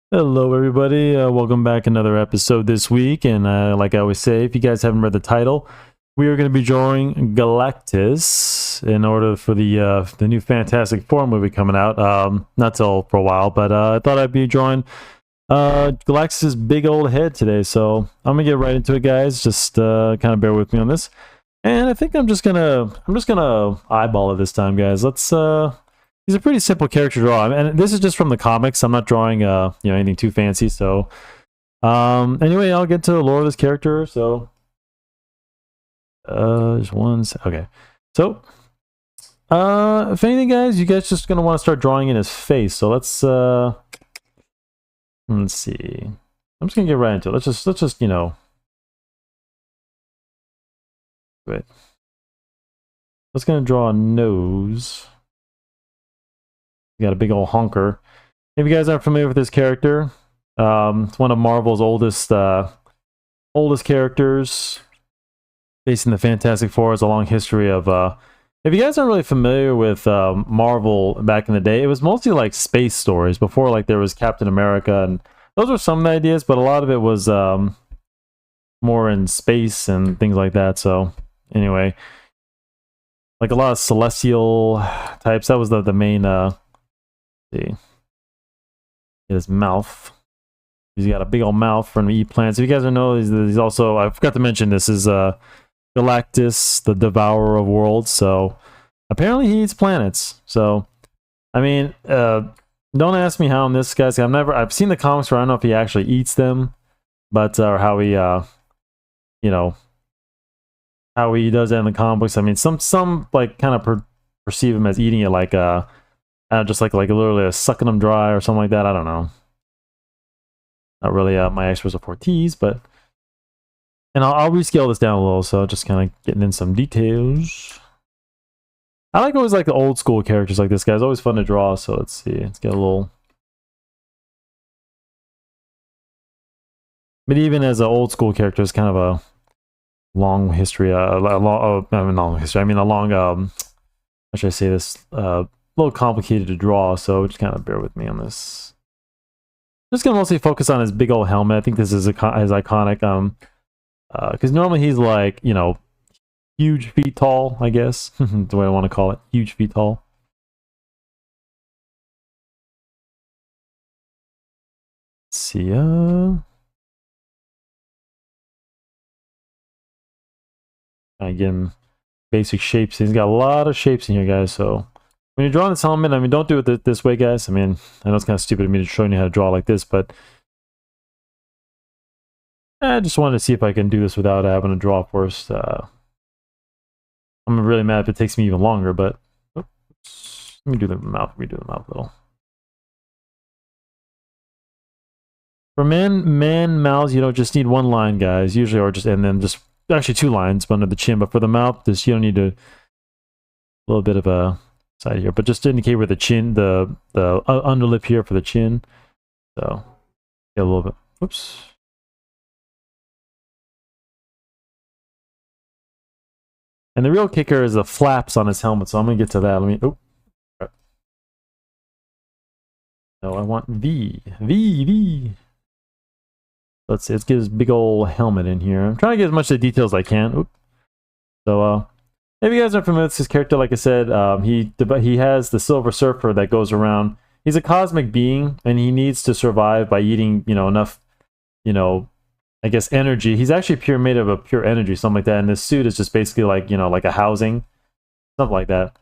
Hello, everybody. Welcome back. Another episode this week, and like I always say, if you guys haven't read the title, we are going to be drawing Galactus in order for the new Fantastic Four movie coming out. Not till for a while, but I thought I'd be drawing Galactus's big old head today. So I'm gonna get right into it, guys. Just kind of bear with me on this, and I think I'm just gonna eyeball it this time, guys. Let's He's a pretty simple character to draw. And this is just from the comics. I'm not drawing anything too fancy. So anyway, I'll get to the lore of this character. So there's one. Okay. So if anything, guys, you guys just gonna want to start drawing in his face. So let's see. I'm just gonna get right into it. Let's just wait. Let's gonna draw a nose. We got a big old honker. If you guys aren't familiar with this character, it's one of Marvel's oldest characters. Facing the Fantastic Four has a long history of. If you guys aren't really familiar with Marvel back in the day, it was mostly like space stories. Before, like there was Captain America, and those were some of the ideas, but a lot of it was more in space and things like that. So anyway, like a lot of celestial types. That was the main. See, his mouth. He's got a big old mouth for him to eat plants. If you guys don't know, he's also, I forgot to mention, this is Galactus, the devourer of worlds. So apparently he eats planets. So I mean, don't ask me how I'm this guy's. I've seen the comics where I don't know if he actually eats them, but or how he how he does that in the comic books. I mean, some like kind of perceive him as eating it like just like literally sucking them dry or something like that. I don't know. Not really my expertise, but and I'll rescale this down a little. So just kind of getting in some details. I like always like the old school characters like this guy. It's always fun to draw. So let's see. Let's get a little. But even as an old school character, it's kind of a long history. I mean, long history. I mean, a long. How should I say this? A little complicated to draw, so just kind of bear with me on this. Just gonna mostly focus on his big old helmet. I think this is his iconic, because normally he's like, huge feet tall, I guess. The way I want to call it, huge feet tall. Let's see, again, basic shapes. He's got a lot of shapes in here, guys, so when you're drawing this helmet, I mean, don't do it this way, guys. I mean, I know it's kind of stupid of me to showing you how to draw like this, but I just wanted to see if I can do this without having to draw first. I'm really mad if it takes me even longer, but oops, let me do the mouth. Redo the mouth a little. For man mouths, you don't just need one line, guys. Usually, or and then just actually two lines under the chin. But for the mouth, you don't need a little bit of a side here, but just to indicate where the chin, the underlip here for the chin. So get a little bit. Oops. And the real kicker is the flaps on his helmet. So I'm gonna get to that. Let me. Oh. No, I want V. Let's see. Let's get his big old helmet in here. I'm trying to get as much of the details as I can. Oops. So if you guys are familiar with this character, like I said, he has the Silver Surfer that goes around. He's a cosmic being, and he needs to survive by eating, enough, I guess energy. He's actually made of a pure energy, something like that. And this suit is just basically like, like a housing, something like that.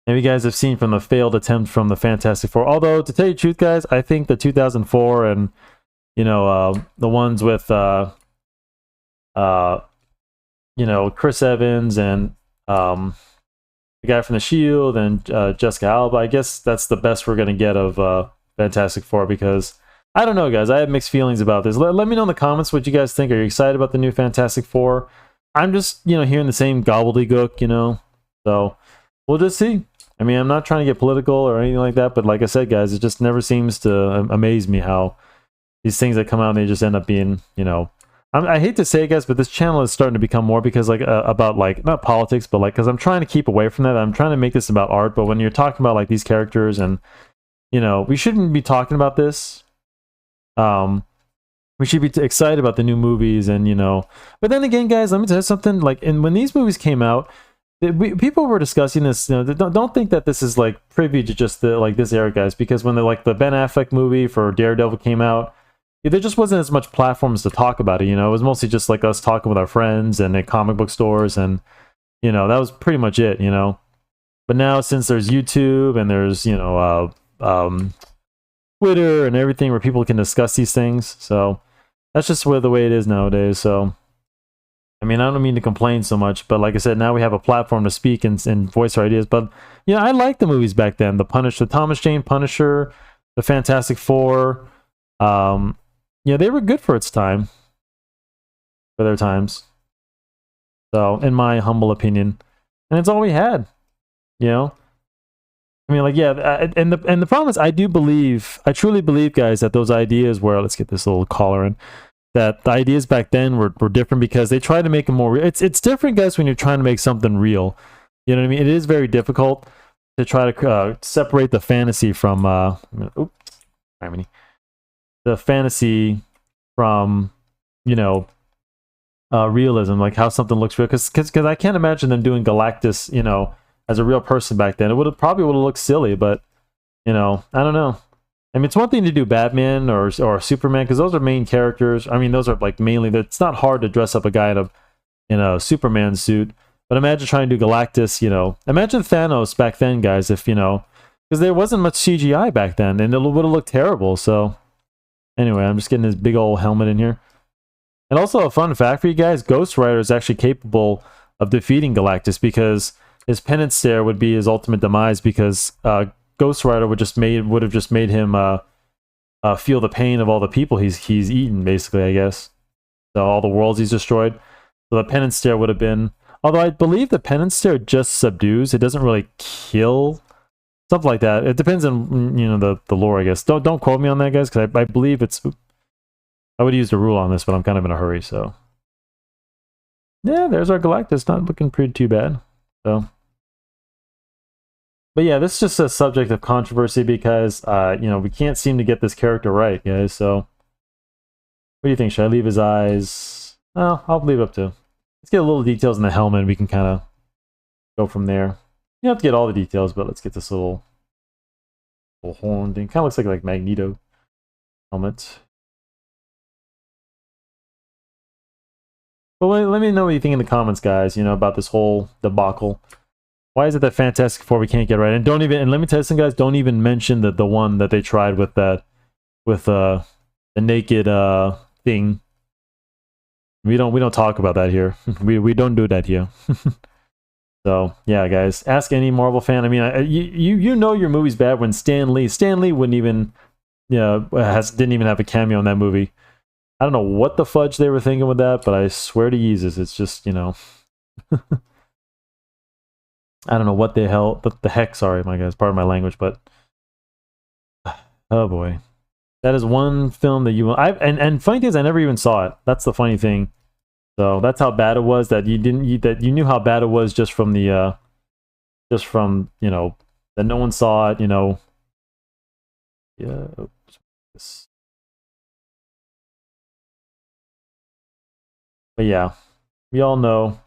And you guys have seen from the failed attempt from the Fantastic Four. Although, to tell you the truth, guys, I think the 2004 and, the ones with, Chris Evans and the guy from the Shield and Jessica Alba. I guess that's the best we're gonna get of Fantastic Four, because I don't know, guys. I have mixed feelings about this. Let me know in the comments what you guys think. Are you excited about the new Fantastic Four? I'm just hearing the same gobbledygook, so we'll just see. I mean, I'm not trying to get political or anything like that, but like I said, guys, it just never seems to amaze me how these things that come out, they just end up being, I hate to say it, guys, but this channel is starting to become more because about not politics, but because I'm trying to keep away from that. I'm trying to make this about art, but when you're talking about these characters and we shouldn't be talking about this. We should be excited about the new movies, and you know. But then again, guys, let me tell you something. Like, and when these movies came out, people were discussing this. You know, don't think that this is like privy to just the like this era, guys. Because when the Ben Affleck movie for Daredevil came out, there just wasn't as much platforms to talk about it. You know, it was mostly just like us talking with our friends and at comic book stores, and you know that was pretty much it. You know, but now since there's YouTube and there's Twitter and everything where people can discuss these things, so that's just the way it is nowadays. So, I mean, I don't mean to complain so much, but like I said, now we have a platform to speak and voice our ideas. But you know, I liked the movies back then. The Thomas Jane Punisher, the Fantastic Four. Yeah, they were good for its time, for their times. So, in my humble opinion, and it's all we had. You know, I mean, like, yeah, and the problem is, I truly believe, guys, that those ideas were. Let's get this little collar in. That the ideas back then were different because they tried to make them more real. It's different, guys, when you're trying to make something real. You know what I mean? It is very difficult to try to separate the fantasy from the fantasy from, you know, realism, like how something looks real. Because I can't imagine them doing Galactus, you know, as a real person back then. It probably would have looked silly, but you know, I don't know. I mean, it's one thing to do Batman or Superman because those are main characters. I mean, those are like mainly. It's not hard to dress up a guy in a Superman suit. But imagine trying to do Galactus. You know, imagine Thanos back then, guys. If you know, because there wasn't much CGI back then, and it would have looked terrible. So anyway, I'm just getting this big old helmet in here. And also a fun fact for you guys: Ghost Rider is actually capable of defeating Galactus because his penance stare would be his ultimate demise because Ghost Rider would have just made him feel the pain of all the people he's eaten, basically, I guess. So all the worlds he's destroyed. So the penance stare would have been, although I believe the penance stare just subdues. It doesn't really kill, something like that. It depends on, you know, the lore, I guess. Don't quote me on that, guys, because I believe it's. I would use the rule on this, but I'm kind of in a hurry, so yeah, there's our Galactus. Not looking pretty too bad. So. But yeah, this is just a subject of controversy because, you know, we can't seem to get this character right, guys. So, what do you think? Should I leave his eyes? Oh, I'll leave it up to. Let's get a little details in the helmet. We can kind of go from there. You don't have to get all the details, but let's get this little horn thing. Kind of looks like Magneto helmet. But let me know what you think in the comments, guys. You know, about this whole debacle. Why is it that Fantastic Four we can't get right? And don't even, and let me tell you something, guys, don't even mention the one that they tried with the naked thing. We don't talk about that here. we don't do that here. So yeah, guys, ask any Marvel fan. I mean, you know your movie's bad when Stan Lee wouldn't even, didn't even have a cameo in that movie. I don't know what the fudge they were thinking with that, but I swear to Jesus, it's just, you know. I don't know what the hell, but the heck, sorry, my guys, pardon my language, but oh boy, that is one film that and funny thing is I never even saw it. That's the funny thing. So that's how bad it was that you knew how bad it was just from you know, that no one saw it, you know. Yeah. Oops. But yeah, we all know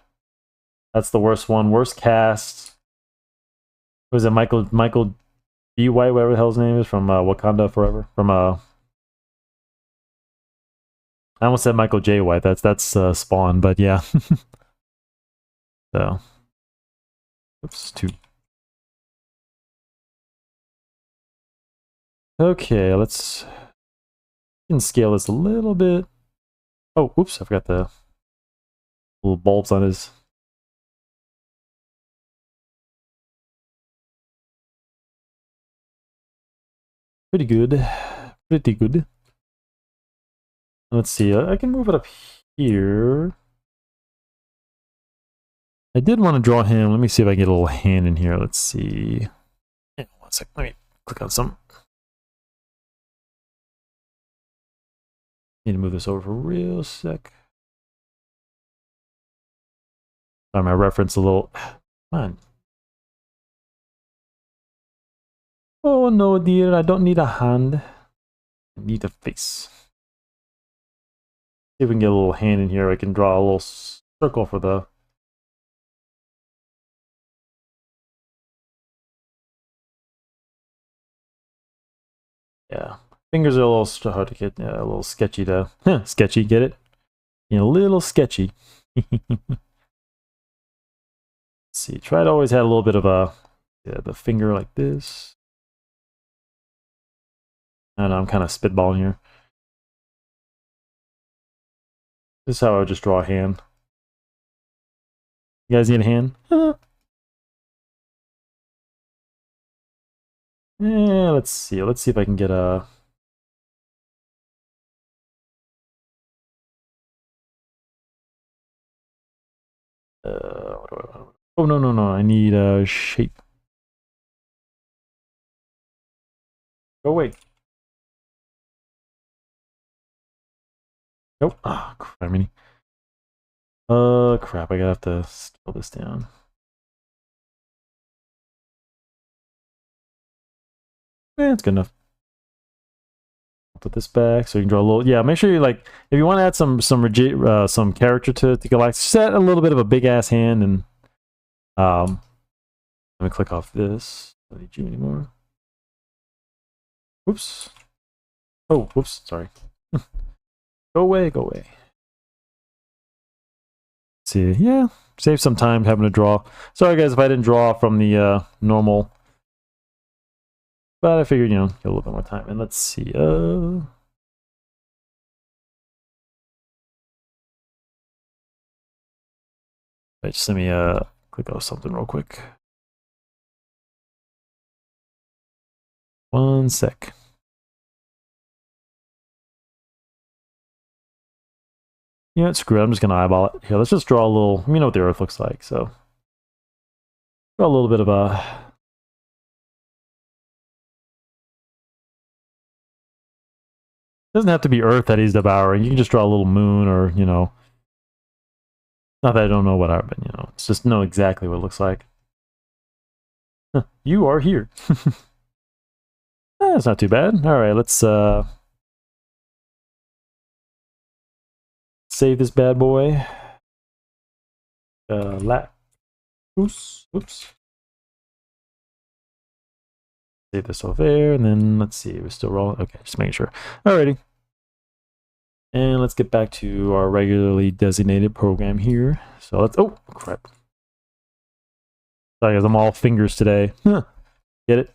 that's the worst one. Worst cast. Was it Michael B. White, whatever the hell his name is, from Wakanda Forever? From I almost said Michael J. White. That's Spawn, but yeah. So, oops, two. Okay, let's scale this a little bit. Oh, oops, I forgot the little bulbs on his. Pretty good. Pretty good. Let's see. I can move it up here. I did want to draw him. Let me see if I can get a little hand in here. Let's see. Yeah, 1 sec. Let me click on some. Need to move this over for a real sec. Sorry, my reference a little. Come on. Oh no, dear. I don't need a hand. I need a face. if we can get a little hand in here. I can draw a little circle for the... Yeah, fingers are a little hard to get, a little sketchy to... sketchy, get it? You know, a little sketchy. Let's see, try to always have a little bit of a... Yeah, the finger like this. I don't know, I'm kind of spitballing here. This is how I would just draw a hand. You guys need a hand? Yeah, let's see. Let's see if I can get a... What do I want? Oh, no, no, no. I need a shape. Go away. Nope. Ah, crap. I mean... crap. I gotta have to scale this down. Yeah, it's good enough. Put this back so you can draw a little. Yeah, make sure you like if you want to add some character to Galactus, set a little bit of a big ass hand and let me click off this. Don't need you anymore. Oops. Oh, whoops. Sorry. Go away. Go away. Let's see, yeah, save some time having to draw. Sorry guys if I didn't draw from the normal. But I figured, you know, get a little bit more time. And let's see. Wait, just let me click off something real quick. One sec. You know what, screw it. I'm just gonna eyeball it. Here, let's just draw a little. You know what the Earth looks like, so draw a little bit of a. Doesn't have to be Earth that he's devouring. You can just draw a little moon or, you know. Not that I don't know what but, you know, it's just know exactly what it looks like. You are here. That's not too bad. All right, let's save this bad boy. Oops. Save this over there, and then let's see, we're still rolling. Okay, just making sure. Alrighty. And let's get back to our regularly designated program here. So let's, oh, crap. Sorry guys, I'm all fingers today. Get it?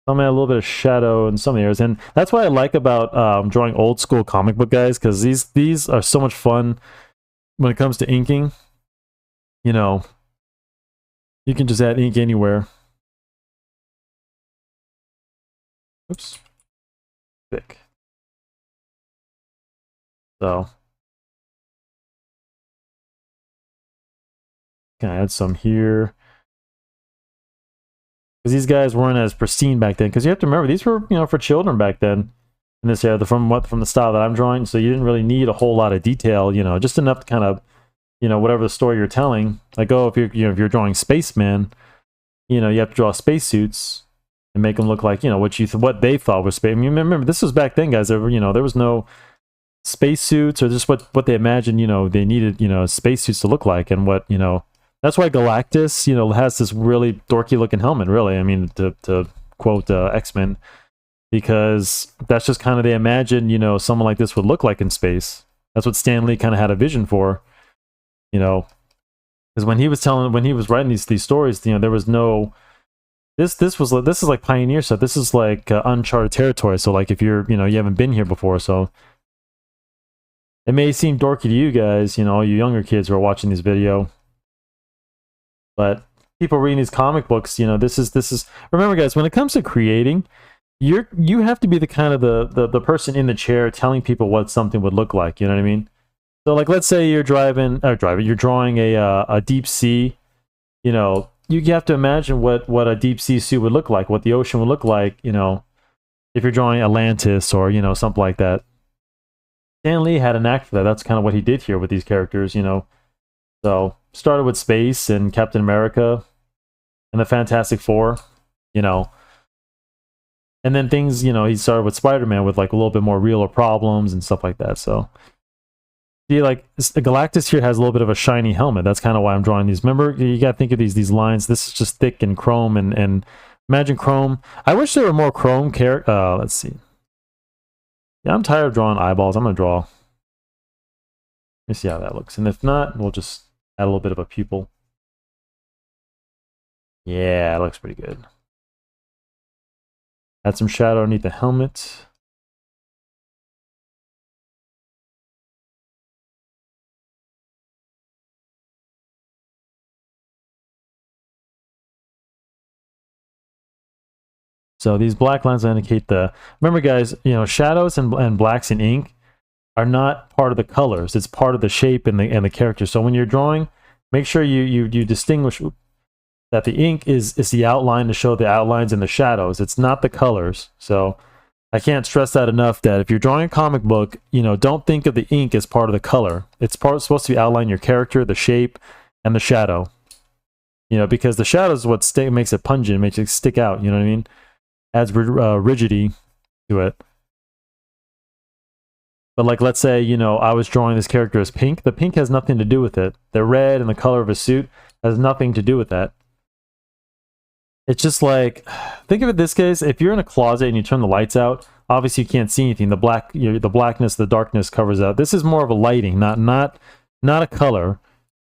I'm at a little bit of shadow in some areas, and that's what I like about drawing old school comic book guys, because these are so much fun when it comes to inking. You know, you can just add ink anywhere. Oops. Thick. So can I add some here? Because these guys weren't as pristine back then. Because you have to remember, these were, you know, for children back then in this era, from the style that I'm drawing. So you didn't really need a whole lot of detail, you know, just enough to kind of, you know, whatever the story you're telling. Like, oh, if you're drawing spacemen, you know, you have to draw spacesuits and make them look like, you know, what they thought was space. I mean, remember, this was back then, guys. There was no spacesuits or just what they imagined, you know, they needed, you know, spacesuits to look like, and what, you know. That's why Galactus, you know, has this really dorky looking helmet, really. I mean, to quote X-Men, because that's just kind of they imagined, you know, someone like this would look like in space. That's what Stan Lee kind of had a vision for, you know. Because when he was writing these stories, you know, there was no this is like pioneer stuff. This is like uncharted territory. So like if you haven't been here before, so it may seem dorky to you guys, you know, all you younger kids who are watching this video. But people reading these comic books, you know, this is remember guys, when it comes to creating, you have to be the kind of the person in the chair telling people what something would look like, you know what I mean? So like let's say you're you're drawing a deep sea, you know, you have to imagine what a deep sea suit would look like, what the ocean would look like, you know, if you're drawing Atlantis or, you know, something like that. Stan Lee had a knack for that. That's kind of what he did here with these characters, you know. So started with space and Captain America and the Fantastic Four, you know. And then things, you know, he started with Spider-Man with like a little bit more realer problems and stuff like that. So, see, like Galactus here has a little bit of a shiny helmet. That's kind of why I'm drawing these. Remember, you got to think of these lines. This is just thick and chrome, and imagine chrome. I wish there were more chrome character. Let's see. Yeah, I'm tired of drawing eyeballs. I'm gonna draw. Let me see how that looks. And if not, we'll just add a little bit of a pupil. Yeah, it looks pretty good. Add some shadow underneath the helmet. So these black lines indicate the... Remember, guys, you know, shadows and blacks in ink are not part of the colors. It's part of the shape and the character. So when you're drawing, make sure you distinguish that the ink is the outline to show the outlines and the shadows. It's not the colors. So I can't stress that enough, that if you're drawing a comic book, you know, don't think of the ink as part of the color. It's supposed to outline your character, the shape, and the shadow. You know, because the shadow is what makes it pungent, makes it stick out. You know what I mean? Adds rigidity to it. But like, let's say, you know, I was drawing this character as pink. The pink has nothing to do with it. The red and the color of his suit has nothing to do with that. It's just like, think of it this case. If you're in a closet and you turn the lights out, obviously you can't see anything. The blackness, the darkness covers out. This is more of a lighting, not a color.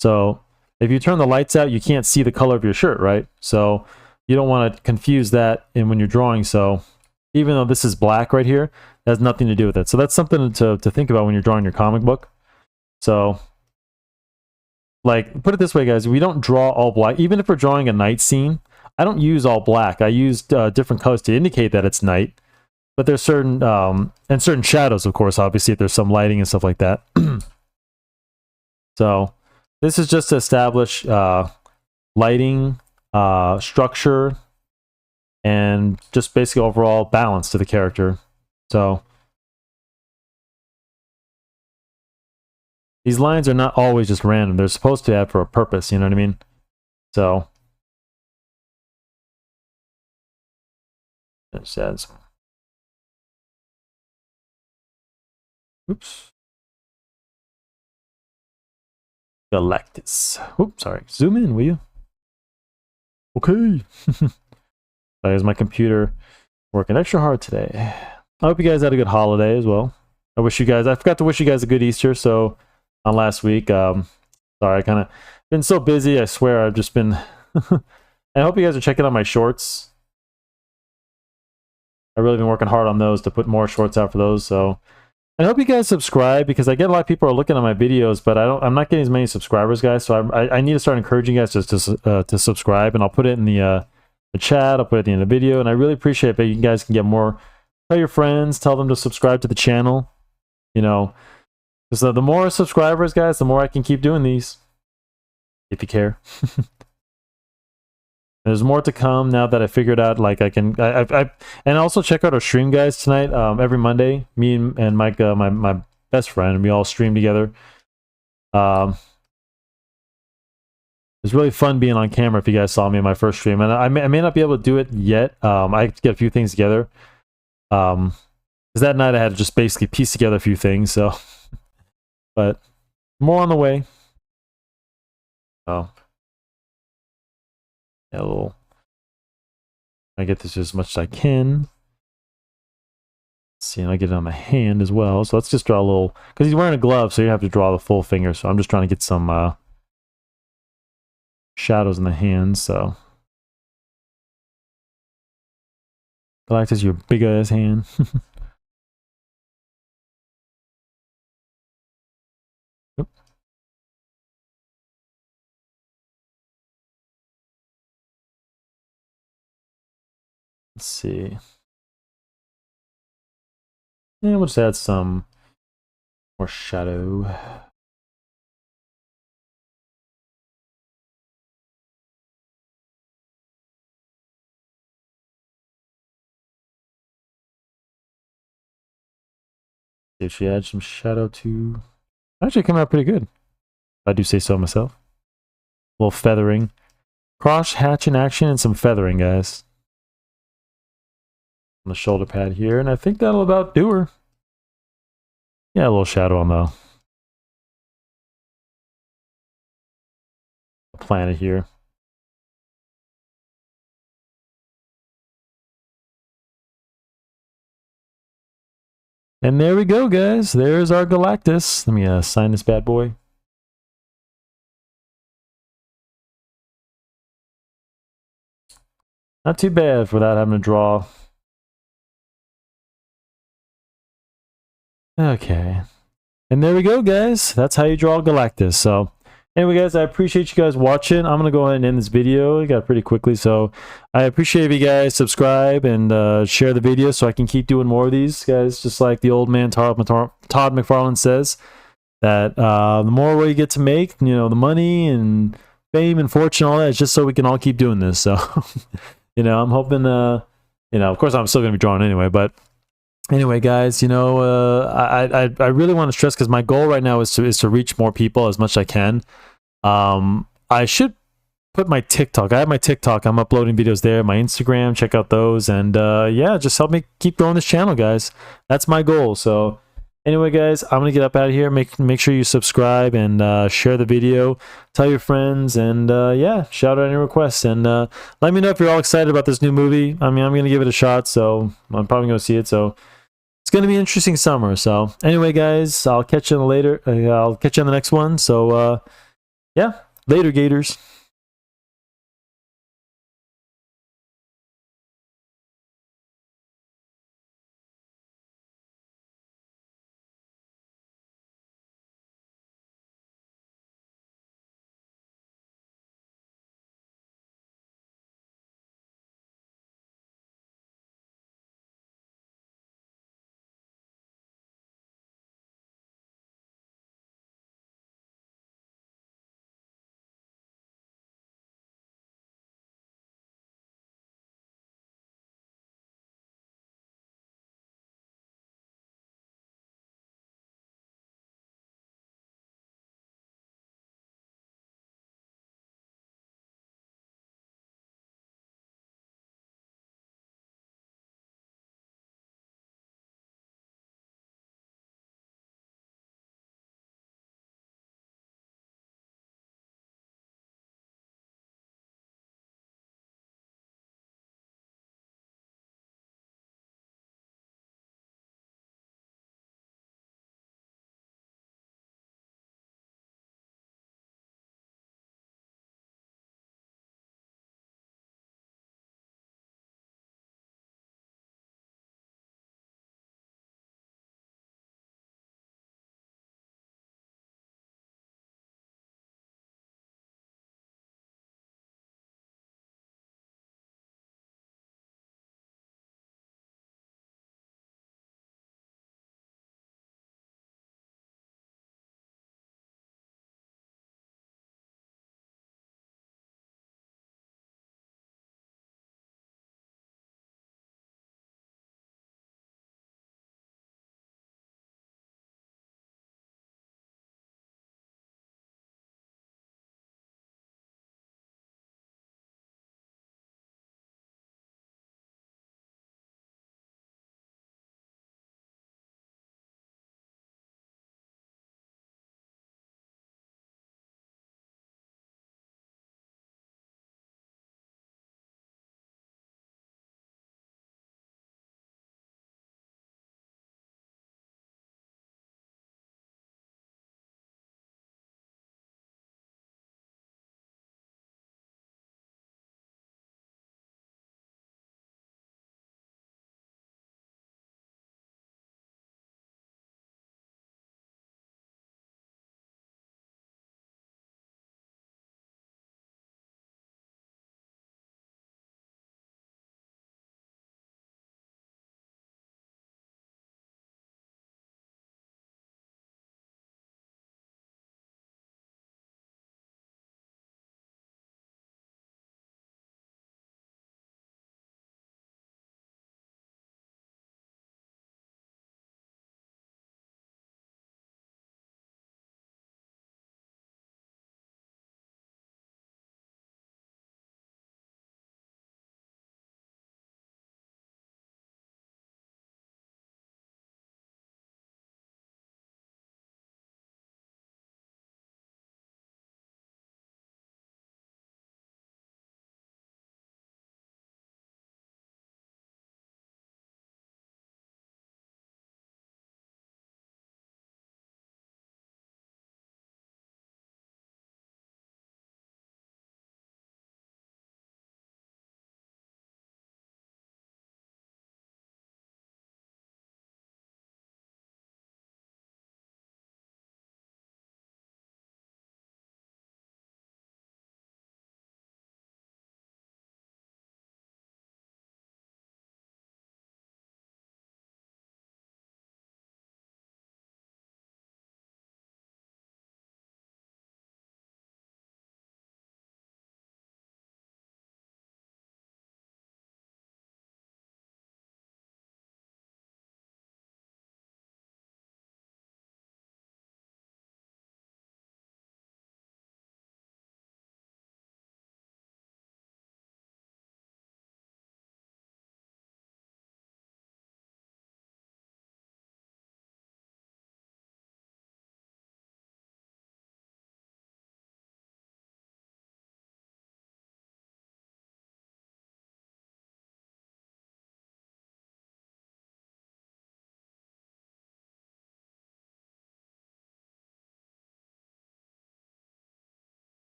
So if you turn the lights out, you can't see the color of your shirt, right? So you don't want to confuse that when you're drawing. So even though this is black right here, it has nothing to do with it. So that's something to think about when you're drawing your comic book. So, like, put it this way, guys. We don't draw all black. Even if we're drawing a night scene, I don't use all black. I use different colors to indicate that it's night. But there's certain, and certain shadows, of course, obviously, if there's some lighting and stuff like that. So this is just to establish lighting, structure, and just basically overall balance to the character. So these lines are not always just random. They're supposed to have for a purpose, you know what I mean? So let's add some. Oops. Galactus. Oops, sorry. Zoom in, will you? Okay. There's my computer working extra hard today. I hope you guys had a good holiday as well. I forgot to wish you guys a good Easter, so on last week. Sorry, I kind of been so busy. I swear I've just been... I hope you guys are checking out my shorts. I've really been working hard on those to put more shorts out for those, so... I hope you guys subscribe, because I get a lot of people are looking at my videos, but I'm not getting as many subscribers, guys, so I need to start encouraging you guys to subscribe, and I'll put it in the chat, I'll put it at the end of the video, and I really appreciate it, but you guys can get more. Tell your friends, tell them to subscribe to the channel, you know, because the more subscribers, guys, the more I can keep doing these, if you care. There's more to come now that I figured out, like, I can, and also check out our stream, guys, tonight, every Monday, me and Mike, my best friend, and we all stream together. It's really fun being on camera, if you guys saw me in my first stream, and I may not be able to do it yet. I have to get a few things together. Because that night I had to just basically piece together a few things, so. But more on the way. Oh. Yeah, a little. I get this as much as I can. Let's see, and I get it on my hand as well. So let's just draw a little, because he's wearing a glove, so you have to draw the full finger. So I'm just trying to get some shadows in the hands. So Galactus, your big ass hand. Let's see. And we'll just add some more shadow. Did she add some shadow too? Actually came out pretty good. I do say so myself. A little feathering. Cross hatch in action and some feathering, guys. on the shoulder pad here, and I think that'll about do her. Yeah, a little shadow on the planet here. And there we go, guys. There's our Galactus. Let me sign this bad boy. Not too bad without having to draw. Okay. And there we go, guys. That's how you draw Galactus. So anyway, guys, I appreciate you guys watching. I'm going to go ahead and end this video. I got it pretty quickly. So I appreciate if you guys subscribe and share the video so I can keep doing more of these, guys. Just like the old man Todd McFarlane says, that the more we get to make, you know, the money and fame and fortune, all that, it's just so we can all keep doing this. So, you know, I'm hoping, you know, of course I'm still going to be drawing anyway, but anyway, guys, you know, I really want to stress, because my goal right now is to reach more people as much as I can. I should put my TikTok. I have my TikTok. I'm uploading videos there. My Instagram. Check out those. And yeah, just help me keep growing this channel, guys. That's my goal. So anyway, guys, I'm gonna get up out of here. Make sure you subscribe and share the video. Tell your friends, and yeah, shout out any requests, and let me know if you're all excited about this new movie. I mean, I'm gonna give it a shot, so I'm probably gonna see it. So it's gonna be an interesting summer. So anyway, guys, I'll catch you in the next one. So yeah, later, Gators.